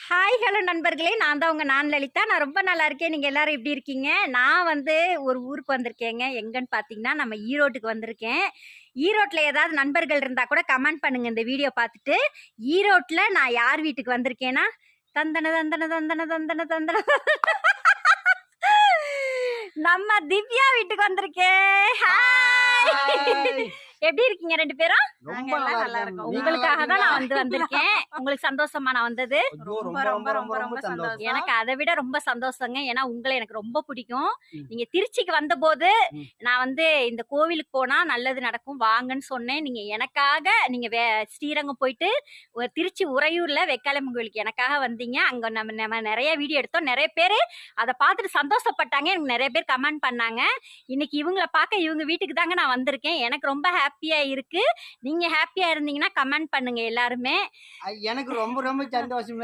Hi hello நண்பர்களே, நான் தான் நான் லலிதா. நான் ரொம்ப நல்லா இருக்கேன். நீங்க எல்லாரும் எப்படி இருக்கீங்க? நான் ஒரு ஊருக்கு வந்திருக்கேங்க. எங்கன்னு பார்த்தீங்கன்னா, நம்ம ஈரோட்டுக்கு வந்திருக்கேன். ஈரோட்ல ஏதாவது நண்பர்கள் இருந்தா கூட கமெண்ட் பண்ணுங்க இந்த வீடியோ பார்த்துட்டு. ஈரோட்ல நான் யார் வீட்டுக்கு வந்திருக்கேன்னா, தந்தன தந்தன தந்தன தந்தன தந்தன நம்ம திவ்யா வீட்டுக்கு வந்திருக்கேன். ஹாய்! எப்படி இருக்கீங்க 2 பேரும்? ரொம்ப நல்லா இருக்கோம். உங்களுக்காக தான் நான் வந்திருக்கேன். உங்களுக்கு சந்தோஷமா நான் வந்தது? ரொம்ப சந்தோஷம். எனக்கு அதை விட ரொம்ப சந்தோஷங்க. ஏன்னா உங்களை எனக்கு ரொம்ப பிடிக்கும். நீங்க திருச்சிக்கு வந்தபோது நான் இந்த கோவிலுக்கு போனா நல்லது நடக்கும் வாங்கன்னு சொன்னேன். நீங்க எனக்காக ஸ்ரீரங்கம் போயிட்டு திருச்சி உறையூர்ல வெக்காளியம்மன் கோவிலுக்கு எனக்காக வந்தீங்க. அங்க நம்ம நிறைய வீடியோ எடுத்தோம். நிறைய பேரு அதை பார்த்துட்டு சந்தோஷப்பட்டாங்க. எனக்கு நிறைய பேர் கமெண்ட் பண்ணாங்க. இன்னைக்கு இவங்களை பார்க்க இவங்க வீட்டுக்கு தாங்க நான் வந்திருக்கேன். எனக்கு ரொம்ப ஹாப்பியா இருக்கு. நீங்க ஹாப்பியா இருந்தீங்கன்னா கமெண்ட் பண்ணுங்க எல்லாருமே. எனக்கு ரொம்ப ரொம்ப சந்தோஷம்.